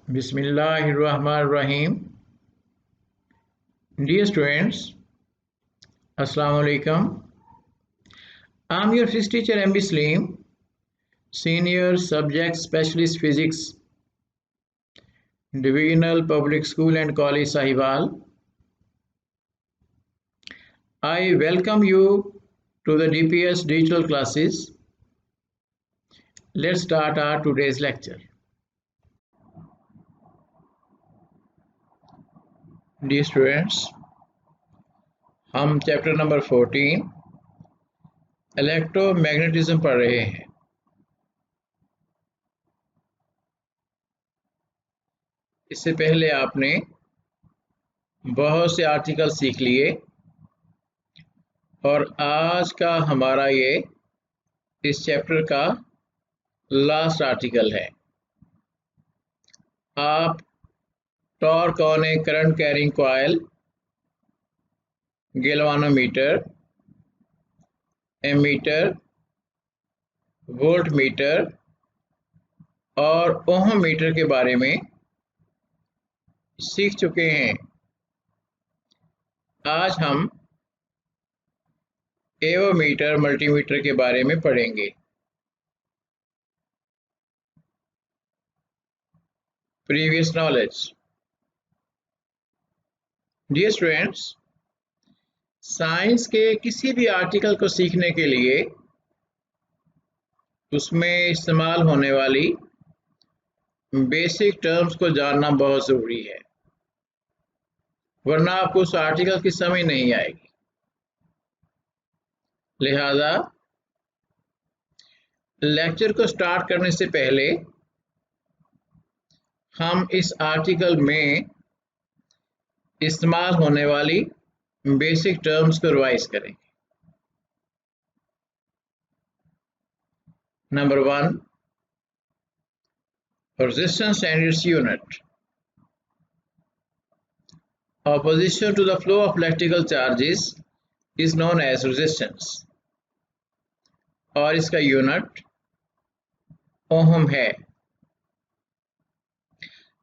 Bismillahirrahmanirrahim. Dear students, Assalamu alaikum. I'm your physics teacher MB Slim, Senior Subject Specialist Physics, Divisional Public School and College Sahiwal. I welcome you to the DPS digital classes. Let's start our today's lecture. Dear students, हम chapter number 14 electromagnetism पढ़ रहे हैं। इससे पहले आपने बहुत से article सीख लिए और आज का हमारा ये इस चैप्टर का लास्ट आर्टिकल है। आप torque on a current carrying coil, galvanometer, ammeter, volt meter और ओहम मीटर के बारे में सीख चुके हैं। आज हम एवोमीटर, मल्टीमीटर के बारे में पढ़ेंगे। Previous knowledge. Dear students, science के किसी भी आर्टिकल को सीखने के लिए उसमें इस्तेमाल होने वाली बेसिक टर्म्स को जानना बहुत ज़रूरी है, वरना आपको उस आर्टिकल की समझ नहीं आएगी। लिहाजा लेक्चर को स्टार्ट करने से पहले हम इस आर्टिकल में इस्तेमाल होने वाली बेसिक टर्म्स को रिवाइज करेंगे। Number 1, resistance and its unit. Opposition to the flow of electrical charges is known as resistance और इसका यूनिट ओहम है।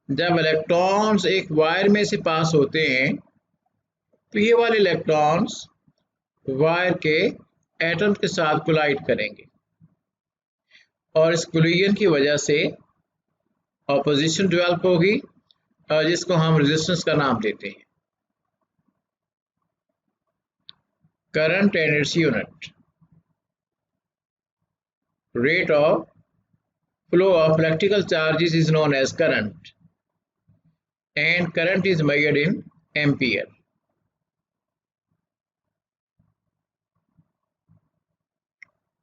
जब इलेक्ट्रॉन्स एक वायर में से पास होते हैं तो ये वाले इलेक्ट्रॉन्स वायर के एटम्स के साथ कोलाइड करेंगे और इस कोलिजन की वजह से ऑपोजिशन डेवलप होगी और जिसको हम रेजिस्टेंस का नाम देते हैं। Current and its unit. Rate of flow of electrical charges is known as current and current is measured in ampere.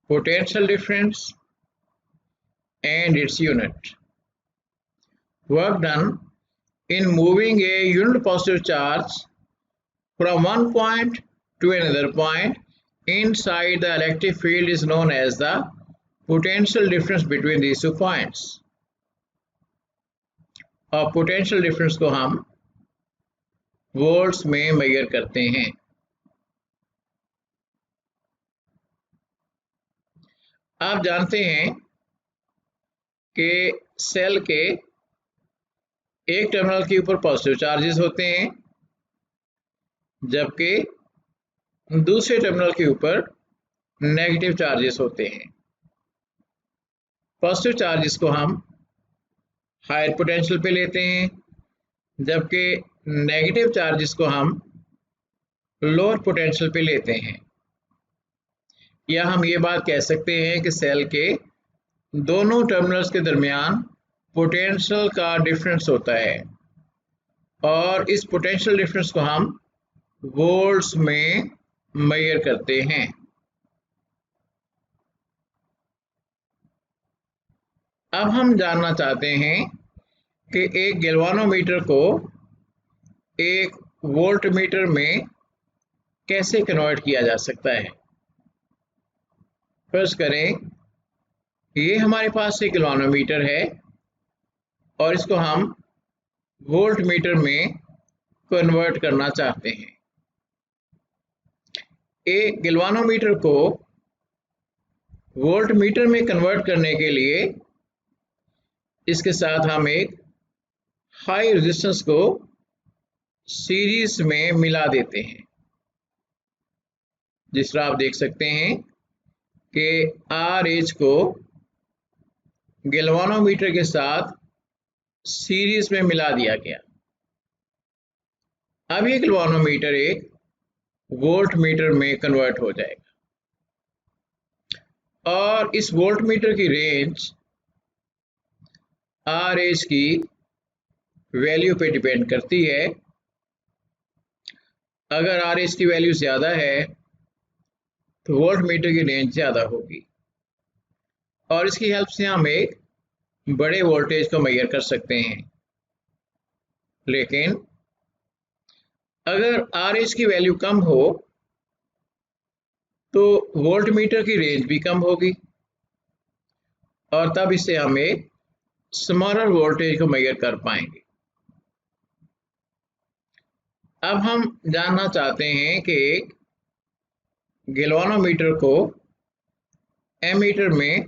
Potential difference and its unit. Work done in moving a unit positive charge from one point to another point inside the electric field is known as the potential difference between these two points. और potential difference को हम volts में major करते हैं। आप जानते हैं कि सेल के एक टर्मिनल के ऊपर पॉजिटिव चार्जेस होते हैं जबकि दूसरे टर्मिनल के ऊपर नेगेटिव चार्जेस होते हैं। पॉजिटिव चार्जेस को हम हायर पोटेंशियल पे लेते हैं जबकि नेगेटिव चार्जेस को हम लोअर पोटेंशियल पे लेते हैं। या हम ये बात कह सकते हैं कि सेल के दोनों टर्मिनल्स के दरमियान पोटेंशियल का डिफरेंस होता है और इस पोटेंशियल डिफरेंस को हम वोल्ट्स में मेजर करते हैं। अब हम जानना चाहते हैं कि एक गैल्वानोमीटर को एक वोल्ट मीटर में कैसे कन्वर्ट किया जा सकता है। फर्ज करें ये हमारे पास एक गैल्वानोमीटर है और इसको हम वोल्ट मीटर में कन्वर्ट करना चाहते हैं। एक गैल्वानोमीटर को वोल्ट मीटर में कन्वर्ट करने के लिए इसके साथ हम एक हाई रेजिस्टेंस को सीरीज में मिला देते हैं। जिस तरह आप देख सकते हैं कि आर एच को गैल्वानोमीटर के साथ सीरीज में मिला दिया गया। अब ये गैल्वानोमीटर एक वोल्ट मीटर में कन्वर्ट हो जाएगा और इस वोल्ट मीटर की रेंज आर एच की वैल्यू पे डिपेंड करती है। अगर आर एच की वैल्यू ज़्यादा है तो वोल्ट मीटर की रेंज ज़्यादा होगी और इसकी हेल्प से हम एक बड़े वोल्टेज को मेजर कर सकते हैं। लेकिन अगर आर एच की वैल्यू कम हो तो वोल्ट मीटर की रेंज भी कम होगी और तब इससे हम एक स्मॉलर वोल्टेज को मेजर कर पाएंगे। अब हम जानना चाहते हैं कि एक गैल्वानोमीटर को एमीटर में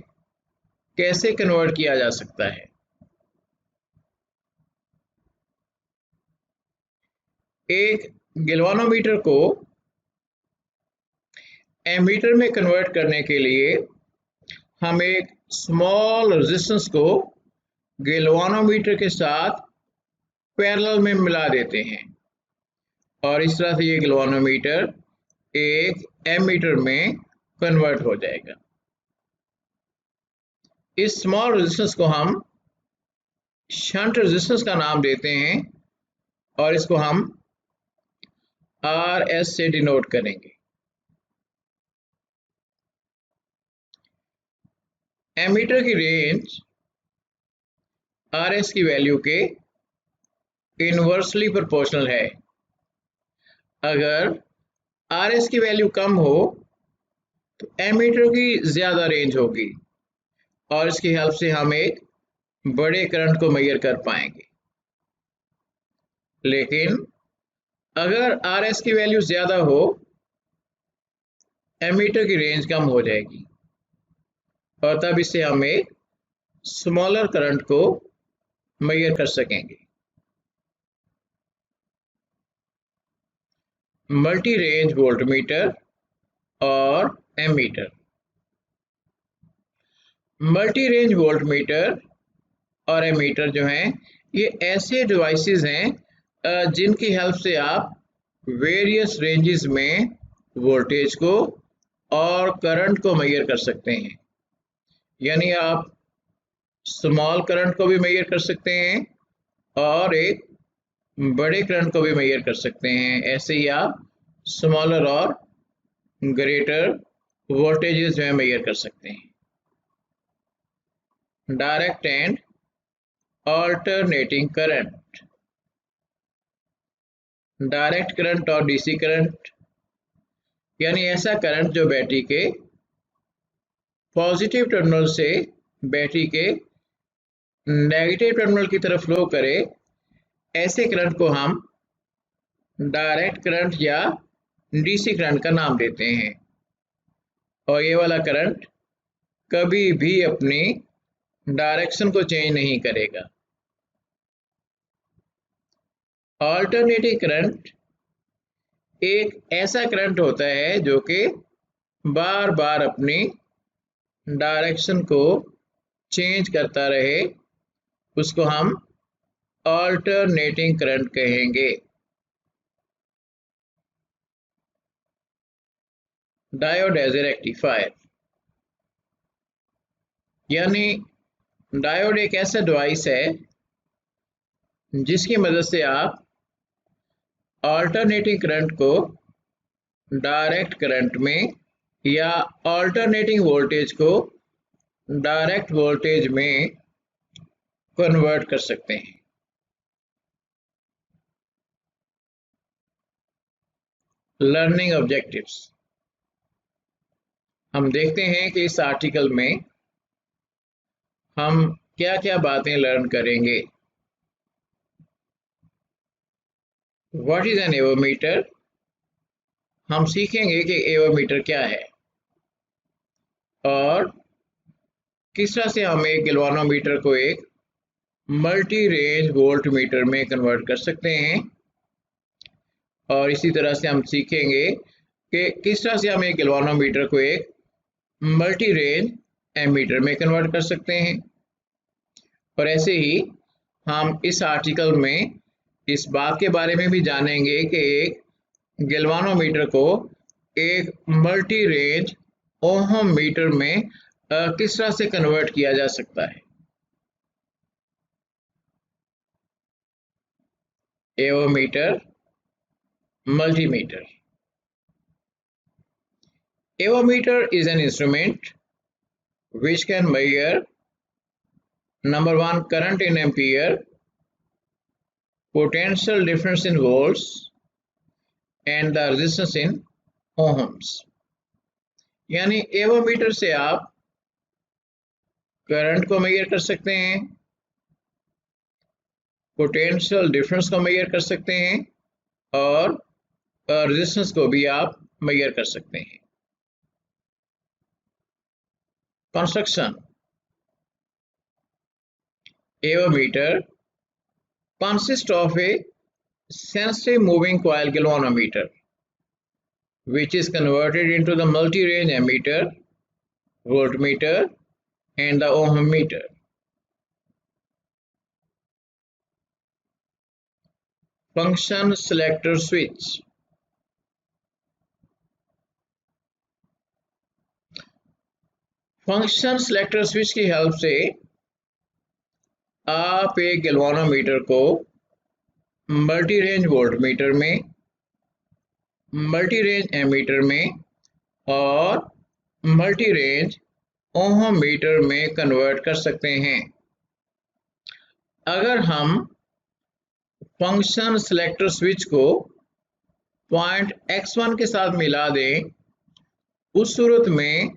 कैसे कन्वर्ट किया जा सकता है। एक गैल्वानोमीटर को एमीटर में कन्वर्ट करने के लिए हम एक स्मॉल रेजिस्टेंस को गैल्वानोमीटर के साथ पैरेलल में मिला देते हैं और इस तरह से ये गैल्वानोमीटर एक एमीटर में कन्वर्ट हो जाएगा। इस स्मॉल रेजिस्टेंस को हम शंट रेजिस्टेंस का नाम देते हैं और इसको हम आर एस से डिनोट करेंगे। एमीटर की रेंज आर एस की वैल्यू के इनवर्सली प्रोपोर्शनल है। अगर आर एस की वैल्यू कम हो तो एमीटर की ज़्यादा रेंज होगी और इसकी हेल्प से हम एक बड़े करंट को मेजर कर पाएंगे। लेकिन अगर आर एस की वैल्यू ज़्यादा हो एमीटर की रेंज कम हो जाएगी और तब इससे हम एक स्मॉलर करंट को मेजर कर सकेंगे। मल्टी रेंज वोल्टमीटर और एमीटर। मल्टी रेंज वोल्टमीटर और एमीटर जो हैं ये ऐसे डिवाइसेस हैं जिनकी हेल्प से आप वेरियस रेंजेस में वोल्टेज को और करंट को मेजर कर सकते हैं। यानी आप स्मॉल करंट को भी मेजर कर सकते हैं और एक बड़े करंट को भी मेजर कर सकते हैं। ऐसे ही आप स्मॉलर और ग्रेटर वोल्टेजेस जो है मेजर कर सकते हैं। Direct and alternating current. Direct current और डीसी करंट यानी ऐसा करंट जो बैटरी के पॉजिटिव टर्मिनल से बैटरी के नेगेटिव टर्मिनल की तरफ फ्लो करे, ऐसे करंट को हम डायरेक्ट करंट या डीसी करंट का नाम देते हैं और ये वाला करंट कभी भी अपनी डायरेक्शन को चेंज नहीं करेगा। ऑल्टरनेटिंग करंट एक ऐसा करंट होता है जो कि बार बार अपनी डायरेक्शन को चेंज करता रहे, उसको हम ऑल्टरनेटिंग करंट कहेंगे। डायोड एज ए रेक्टिफायर यानी डायोड एक ऐसा डिवाइस है जिसकी मदद से आप ऑल्टरनेटिंग करंट को डायरेक्ट करंट में या ऑल्टरनेटिंग वोल्टेज को डायरेक्ट वोल्टेज में कन्वर्ट कर सकते हैं। Learning objectives. हम देखते हैं कि इस आर्टिकल में हम क्या क्या बातें लर्न करेंगे। What is an avometer? हम सीखेंगे कि एवोमीटर क्या है और किस तरह से हम एक गैल्वानोमीटर को एक मल्टी रेंज वोल्ट मीटर में कन्वर्ट कर सकते हैं। और इसी तरह से हम सीखेंगे कि किस तरह से हम एक गैल्वानोमीटर को एक मल्टी रेंज एमीटर में कन्वर्ट कर सकते हैं। और ऐसे ही हम इस आर्टिकल में इस बात के बारे में भी जानेंगे कि एक गैल्वानोमीटर को एक मल्टी रेंज ओहम मीटर में किस तरह से कन्वर्ट किया जा सकता है। Avometer, multimeter. Avometer is an instrument which can measure number one current in ampere, potential difference in volts, and the resistance in ohms. यानी एवोमीटर से आप करंट को मेजर कर सकते हैं, पोटेंशियल डिफरेंस को मेजर कर सकते हैं और रेजिस्टेंस को भी आप मेजर कर सकते हैं। Construction avometer consists of a sensitive moving coil galvanometer which is converted into the multi-range ammeter, voltmeter and the ohm meter. Function selector switch. Function selector switch की हेल्प से आप एक गैल्वानोमीटर को मल्टी रेंज वोल्ट मीटर में, multi range ammeter में और multi range ohm metre में convert कर सकते हैं। अगर हम फंक्शन सेलेक्टर स्विच को पॉइंट x1 के साथ मिला दें, उस सूरत में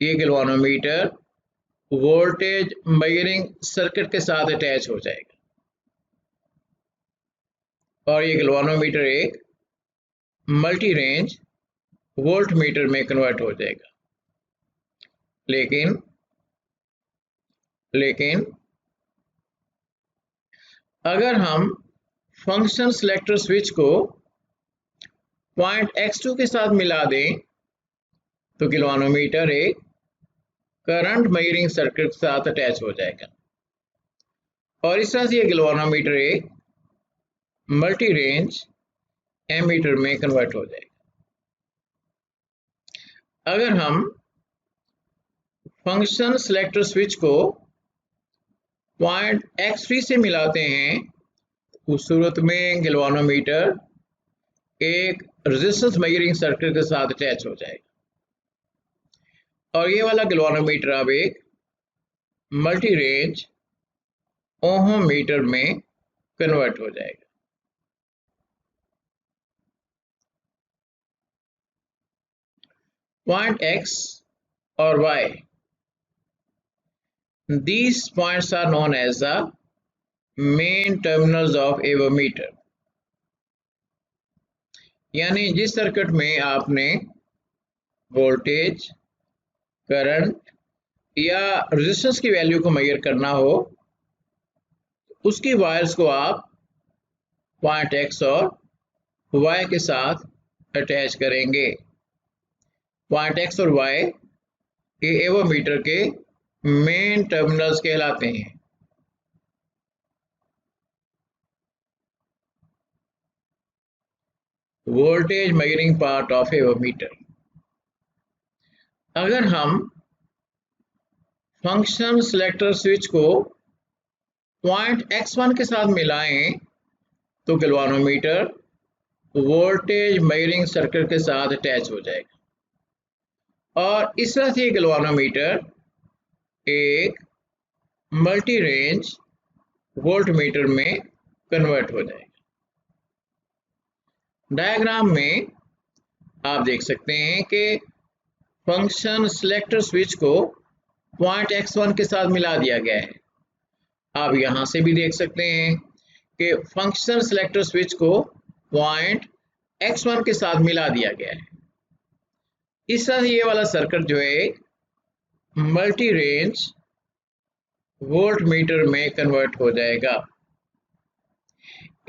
ये गैल्वानोमीटर वोल्टेज मेजरिंग सर्किट के साथ अटैच हो जाएगा और ये गैल्वानोमीटर एक मल्टी रेंज वोल्ट मीटर में कन्वर्ट हो जाएगा। लेकिन अगर हम फंक्शन सेलेक्टर स्विच को पॉइंट x2 के साथ मिला दें तो गैल्वानोमीटर एक करंट मेजरिंग सर्किट के साथ अटैच हो जाएगा और इस तरह से ये गैल्वानोमीटर एक मल्टी रेंज एमीटर में कन्वर्ट हो जाएगा। अगर हम फंक्शन सेलेक्टर स्विच को पॉइंट x3 से मिलाते हैं, उस सूरत में गैल्वानोमीटर एक रेजिस्टेंस मेजरिंग सर्किट के साथ अटैच हो जाएगा और ये वाला गैल्वानोमीटर अब एक मल्टी रेंज ओहम मीटर में कन्वर्ट हो जाएगा। पॉइंट x और y, these points are known as the main terminals of avometer. यानी जिस सर्किट में आपने वोल्टेज, करंट या रेजिस्टेंस की वैल्यू को मेजर करना हो, उसकी वायर्स को आप पॉइंट x और y के साथ अटैच करेंगे। पॉइंट x और y ये एवोमीटर के मेन टर्मिनल्स कहलाते हैं। Voltage measuring part of avometer. अगर हम फंक्शन सेलेक्टर स्विच को पॉइंट x1 के साथ मिलाएं तो गैल्वानोमीटर वोल्टेज मेजरिंग सर्किट के साथ अटैच हो जाएगा और इस तरह से गैल्वानोमीटर एक मल्टी रेंज वोल्ट मीटर में कन्वर्ट हो जाएगा। डायग्राम में आप देख सकते हैं कि फंक्शन सेलेक्टर स्विच को पॉइंट x1 के साथ मिला दिया गया है। आप यहां से भी देख सकते हैं कि फंक्शन सेलेक्टर स्विच को पॉइंट x1 के साथ मिला दिया गया है। इस तरह ये वाला सर्किट जो है मल्टी रेंज वोल्ट मीटर में कन्वर्ट हो जाएगा।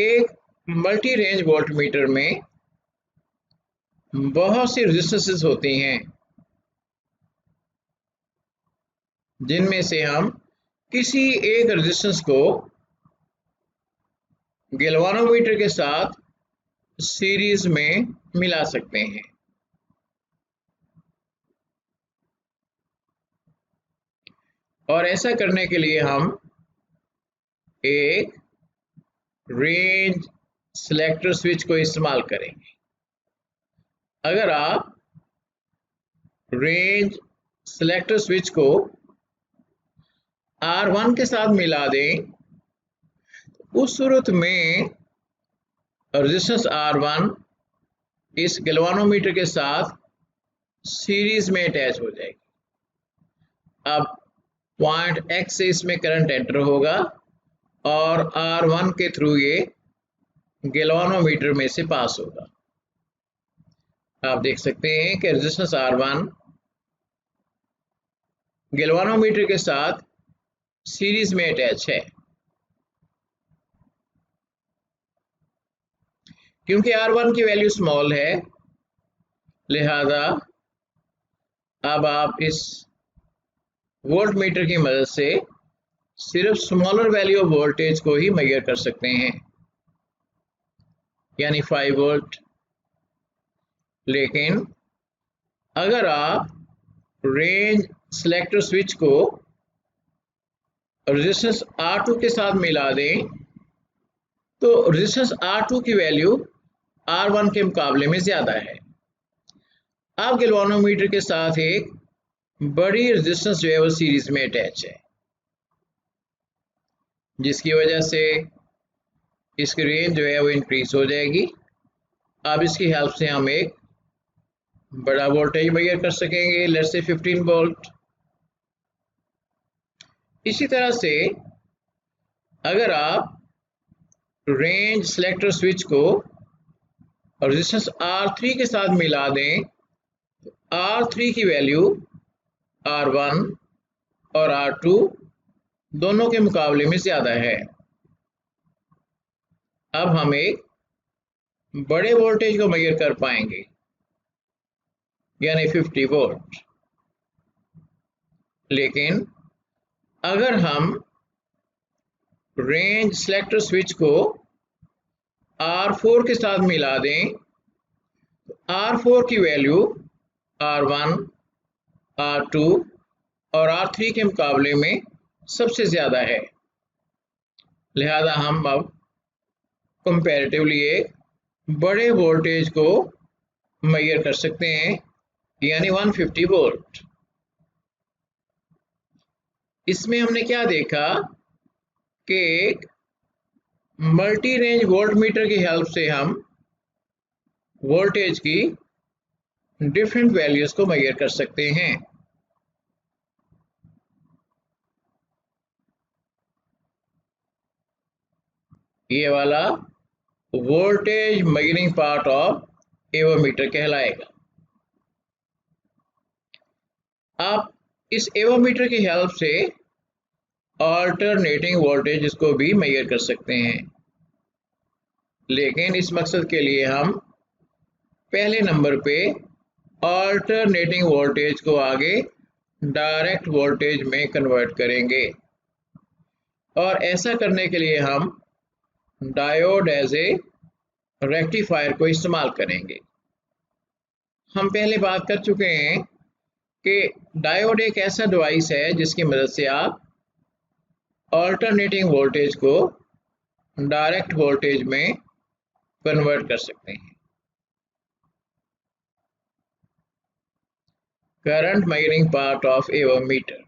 एक मल्टी रेंज वोल्ट मीटर में बहुत सी रेजिस्टेंसेस होती हैं, जिनमें से हम किसी एक रेजिस्टेंस को गैल्वानोमीटर के साथ सीरीज में मिला सकते हैं। और ऐसा करने के लिए हम एक रेंज सिलेक्टर स्विच को इस्तेमाल करेंगे। अगर आप रेंज सिलेक्टर स्विच को R1 के साथ मिला दें, उस सूरत में रेजिस्टेंस R1 इस गैल्वानोमीटर के साथ सीरीज में अटैच हो जाएगी। अब पॉइंट X से इसमें करंट एंटर होगा और R1 के थ्रू ये गैल्वानोमीटर में से पास होगा। आप देख सकते हैं कि रेजिस्टेंस R1 गैल्वानोमीटर के साथ सीरीज में अटैच है। क्योंकि R1 की वैल्यू स्मॉल है, लिहाजा अब आप इस वोल्ट मीटर की मदद से सिर्फ स्मॉलर वैल्यू ऑफ वोल्टेज को ही मेजर कर सकते हैं, यानी 5 वोल्ट। लेकिन अगर आप रेंज सिलेक्टर स्विच को रेजिस्टेंस R2 के साथ मिला दें, तो रेजिस्टेंस R2 की वैल्यू R1 के मुकाबले में ज़्यादा है। अब गैल्वानोमीटर के साथ एक बड़ी रेजिस्टेंस जो है वो सीरीज में अटैच है, जिसकी वजह से इसकी रेंज जो है वो इंक्रीज हो जाएगी। अब इसकी हेल्प से हम एक बड़ा वोल्टेज मेजर कर सकेंगे, लेट्स से 15 वोल्ट। इसी तरह से अगर आप रेंज सिलेक्टर स्विच को रेजिस्टेंस R3 के साथ मिला दें, तो R3 की वैल्यू R1 और R2 दोनों के मुकाबले में ज़्यादा है। अब हम एक बड़े वोल्टेज को मेजर कर पाएंगे, यानी 50 वोल्ट। लेकिन अगर हम रेंज सिलेक्टर स्विच को R4 के साथ मिला दें, तो R4 की वैल्यू R1, R2 और R3 के मुकाबले में सबसे ज़्यादा है। लिहाजा हम अब कंपैरेटिवली एक बड़े वोल्टेज को मेजर कर सकते हैं, यानी 150 वोल्ट। इसमें हमने क्या देखा कि एक मल्टी रेंज वोल्ट मीटर की हेल्प से हम वोल्टेज की डिफरेंट वैल्यूज को मेजर कर सकते हैं। ये वाला voltage measuring part of avometer कहलाएगा। आप इस एवोमीटर की हेल्प से अल्टरनेटिंग वोल्टेज को भी मेजर कर सकते हैं, लेकिन इस मकसद के लिए हम पहले नंबर पे अल्टरनेटिंग वोल्टेज को आगे डायरेक्ट वोल्टेज में कन्वर्ट करेंगे। और ऐसा करने के लिए हम डायोड एज ए रेक्टिफायर को इस्तेमाल करेंगे। हम पहले बात कर चुके हैं कि डायोड एक ऐसा डिवाइस है जिसकी मदद से आप अल्टरनेटिंग वोल्टेज को डायरेक्ट वोल्टेज में कन्वर्ट कर सकते हैं। Current measuring part of avometer.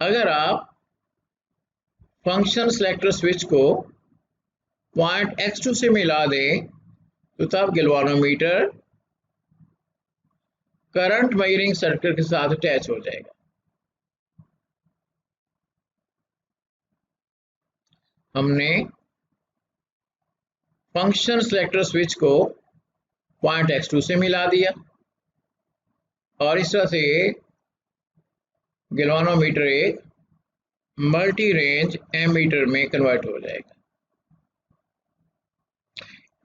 अगर आप फंक्शन सिलेक्टर स्विच को पॉइंट X2 से मिला दें, तो तब गैल्वानोमीटर करंट मेजरिंग सर्किट के साथ अटैच हो जाएगा। हमने फंक्शन सिलेक्टर स्विच को पॉइंट X2 से मिला दिया और इस तरह से गैल्वानोमीटर एक मल्टी रेंज एमीटर में कन्वर्ट हो जाएगा।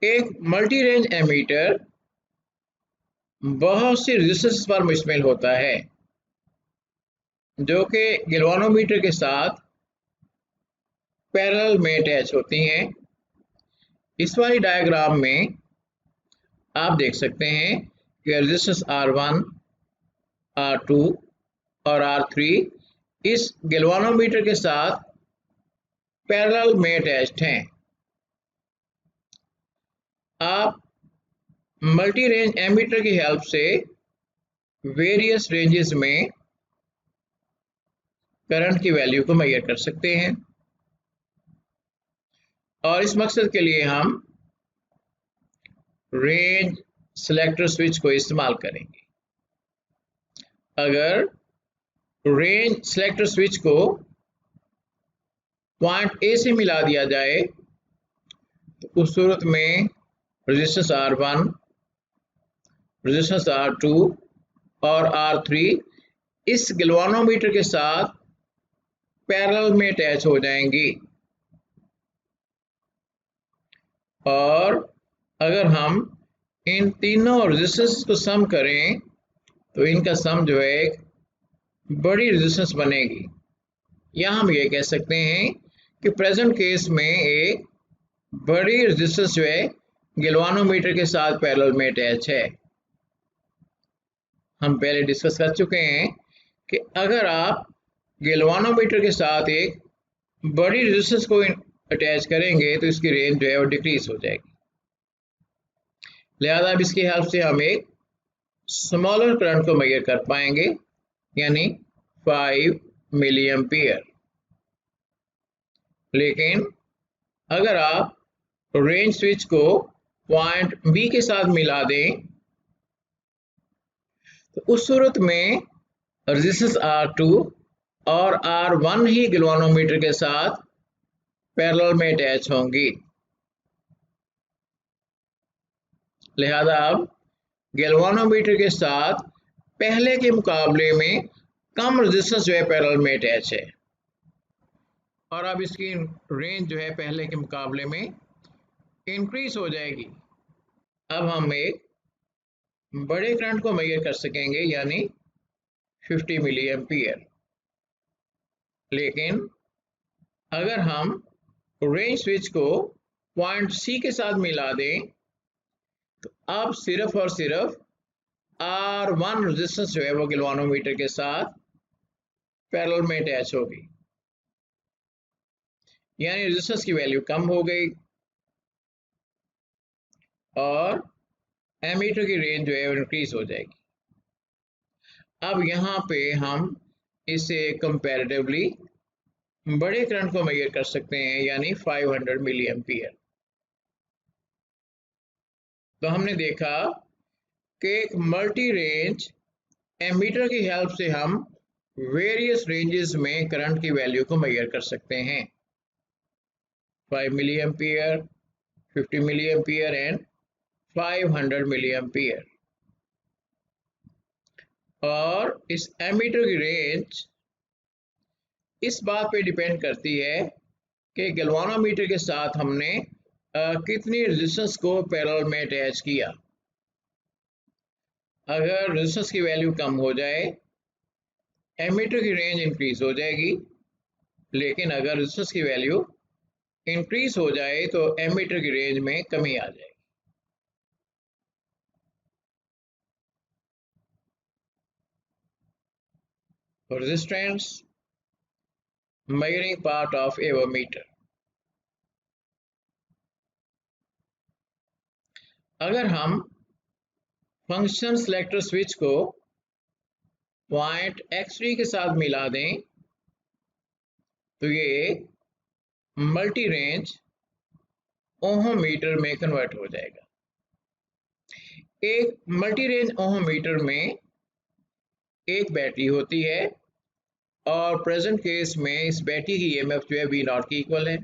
एक मल्टी रेंज एमीटर बहुत सी रेजिस्टेंस पर मुश्तमिल होता है जो कि गैल्वानोमीटर के साथ पैरेलल में अटैच होती हैं। इस वाली डायग्राम में आप देख सकते हैं कि रेजिस्टेंस R1, R2 और R3 इस गैल्वानोमीटर के साथ पैरेलल में अटैच्ड हैं। आप मल्टी रेंज एमीटर की हेल्प से वेरियस रेंजेस में करंट की वैल्यू को मेजर कर सकते हैं और इस मकसद के लिए हम रेंज सेलेक्टर स्विच को इस्तेमाल करेंगे। अगर रेंज सेलेक्टर स्विच को पॉइंट ए से मिला दिया जाए तो उस सूरत में रेजिस्टेंस R1, रेजिस्टेंस R2 और R3 इस गैल्वानोमीटर के साथ पैरेलल में अटैच हो जाएंगी और अगर हम इन तीनों रेजिस्टेंस को सम करें तो इनका सम जो है एक बड़ी रेजिस्टेंस बनेगी। या हम ये कह सकते हैं कि प्रेजेंट केस में एक बड़ी रेजिस्टेंस जो है गैल्वानोमीटर के साथ पैरेलल में अटैच है। हम पहले डिस्कस कर चुके हैं कि अगर आप गैल्वानोमीटर के साथ एक बड़ी रेजिस्टेंस को अटैच करेंगे तो इसकी रेंज जो है वो डिक्रीज हो जाएगी। लिहाजा अब इसकी हेल्प से हम एक स्मॉलर करंट को मेजर कर पाएंगे यानी 5 मिली एम्पियर। लेकिन अगर आप रेंज स्विच को पॉइंट बी के साथ मिला दें तो उस सूरत में रेजिस्टेंस R2 और R1 ही गैल्वानोमीटर के साथ पैरेलल में अटैच होंगी। लिहाजा अब गैल्वानोमीटर के साथ पहले के मुकाबले में कम रेजिस्टेंस जो है पैरेलल में अटैच है और अब इसकी रेंज जो है पहले के मुकाबले में इंक्रीज हो जाएगी। अब हम एक बड़े करंट को मेजर कर सकेंगे यानी 50 मिली एम्पियर। लेकिन अगर हम रेंज स्विच को पॉइंट सी के साथ मिला दें तो अब सिर्फ और सिर्फ R1 रेजिस्टेंस जो है वो गैल्वानोमीटर के साथ पैरेलल में अटैच होगी यानी रेजिस्टेंस की वैल्यू कम हो गई और एमीटर की रेंज जो है वो इंक्रीज हो जाएगी। अब यहाँ पे हम इसे कंपैरेटिवली बड़े करंट को मेजर कर सकते हैं यानी 500 मिली एम्पियर। तो हमने देखा कि एक मल्टी रेंज एमीटर की हेल्प से हम वेरियस रेंजेस में करंट की वैल्यू को मेजर कर सकते हैं 5 milli ampere, 50 milli ampere and 500 milli ampere. और इस एमीटर की रेंज इस बात पे डिपेंड करती है कि गैल्वानोमीटर के साथ हमने कितनी रेजिस्टेंस को पैरेलल में अटैच किया। अगर रेजिस्टेंस की वैल्यू कम हो जाए एमीटर की रेंज इंक्रीज हो जाएगी, लेकिन अगर रेजिस्टेंस की वैल्यू इंक्रीज हो जाए तो एमीटर की रेंज में कमी आ जाएगी। Resistance measuring part of a meter। अगर हम फंक्शन सेलेक्टर स्विच को पॉइंट X3 के साथ मिला दें तो ये मल्टी रेंज ओहम मीटर में कन्वर्ट हो जाएगा। एक मल्टी रेंज ओहम मीटर में एक बैटरी होती है और प्रेजेंट केस में इस बैटरी की ईएमएफ जो है V0 की इक्वल है।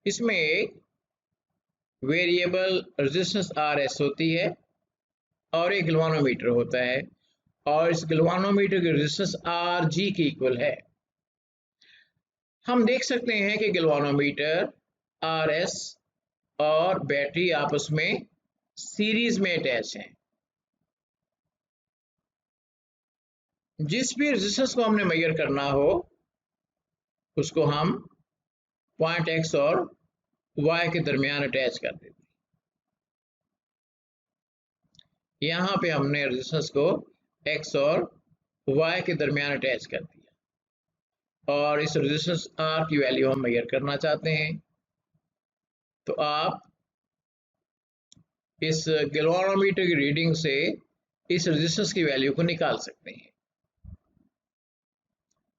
इसमें एक वेरिएबल रेजिस्टेंस RS होती है और एक गैल्वानोमीटर होता है और इस गैल्वानोमीटर की रेजिस्टेंस आर जी के इक्वल है। हम देख सकते हैं कि गैल्वानोमीटर आर एस और बैटरी आपस में सीरीज में अटैच हैं। जिस भी रेजिस्टेंस को हमने मेजर करना हो उसको हम पॉइंट एक्स और वाई के दरमियान अटैच कर देते हैं। यहाँ पे हमने रेजिस्टेंस को एक्स और वाई के दरमियान अटैच कर दिया और इस रेजिस्टेंस आर की वैल्यू हम मेजर करना चाहते हैं। तो आप इस गैल्वानोमीटर की रीडिंग से इस रेजिस्टेंस की वैल्यू को निकाल सकते हैं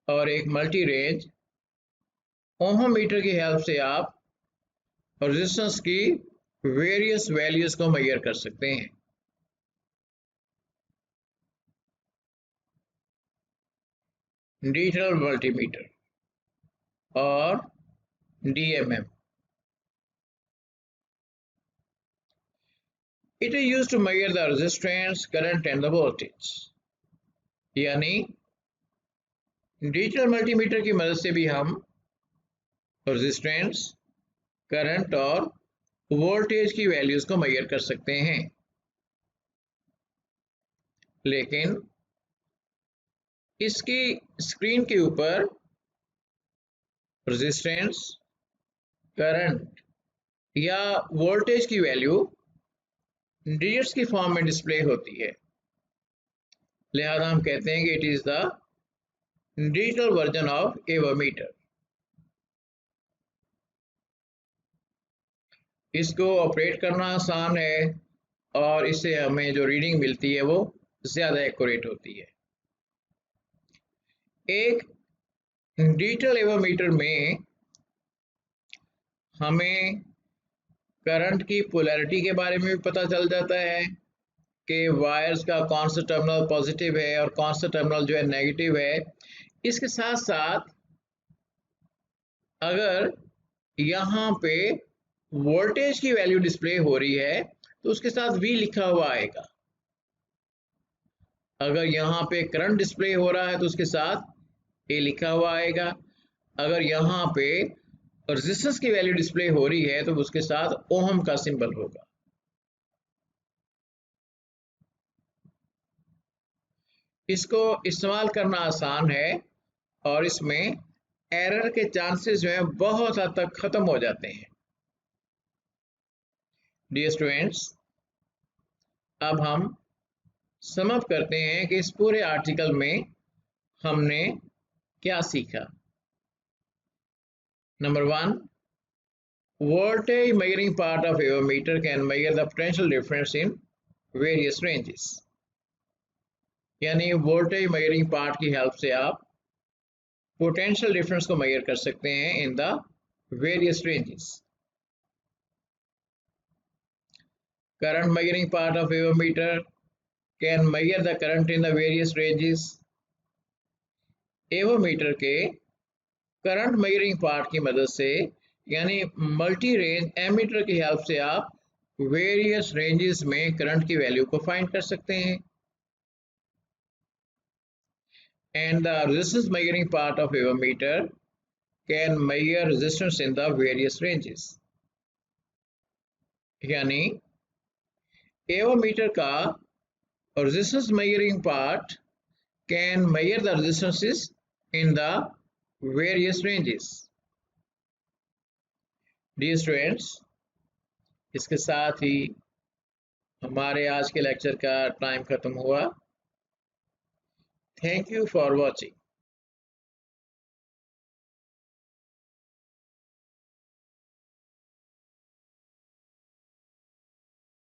और एक मल्टी रेंज ओहममीटर की हेल्प से आप रेजिस्टेंस की वेरियस वैल्यूज को मेजर कर सकते हैं। डिजिटल मल्टीमीटर और DMM, it is used to measure the resistance, current and the voltage। यानी डिजिटल मल्टीमीटर की मदद से भी हम रेजिस्टेंस, करंट और वोल्टेज की वैल्यूज को मेजर कर सकते हैं। लेकिन इसकी स्क्रीन के ऊपर रेजिस्टेंस, करंट या वोल्टेज की वैल्यू डिजिट्स की फॉर्म में डिस्प्ले होती है, लिहाजा हम कहते हैं कि it is the digital version of avometer. इसको ऑपरेट करना आसान है और इससे हमें जो रीडिंग मिलती है वो ज़्यादा एक्यूरेट होती है। एक डिजिटल एवोमीटर में हमें करंट की पोलैरिटी के बारे में भी पता चल जाता है कि वायर्स का कौन सा टर्मिनल पॉजिटिव है और कौन सा टर्मिनल जो है नेगेटिव है। इसके साथ साथ अगर यहाँ पे वोल्टेज की वैल्यू डिस्प्ले हो रही है तो उसके साथ V लिखा हुआ आएगा। अगर यहाँ पे करंट डिस्प्ले हो रहा है तो उसके साथ A लिखा हुआ आएगा। अगर यहाँ पे रेजिस्टेंस की वैल्यू डिस्प्ले हो रही है तो उसके साथ ओहम का सिंबल होगा। इसको इस्तेमाल करना आसान है और इसमें एरर के चांसेस जो है बहुत हद तक खत्म हो जाते हैं। डियर स्टूडेंट्स, अब हम सम अप करते हैं कि इस पूरे आर्टिकल में हमने क्या सीखा। Number 1, voltage measuring part of avermeter can measure the potential difference in various ranges। यानी वोल्टेज मेजरिंग पार्ट की हेल्प से आप पोटेंशियल डिफरेंस को मेजर कर सकते हैं in the various ranges. Current measuring part of avometer can measure the current in the various ranges. एवोमीटर के करंट मेजरिंग पार्ट की मदद से यानी मल्टी रेंज एमीटर की हेल्प से आप वेरियस रेंजेस में करंट की वैल्यू को फाइंड कर सकते हैं। And the resistance measuring part of avermeter can measure resistance in the various ranges। यानी एवोमीटर का resistance measuring part can measure the resistances in the various ranges। Dear students, इसके साथ ही हमारे आज के लेक्चर का टाइम खत्म हुआ। Thank you for watching।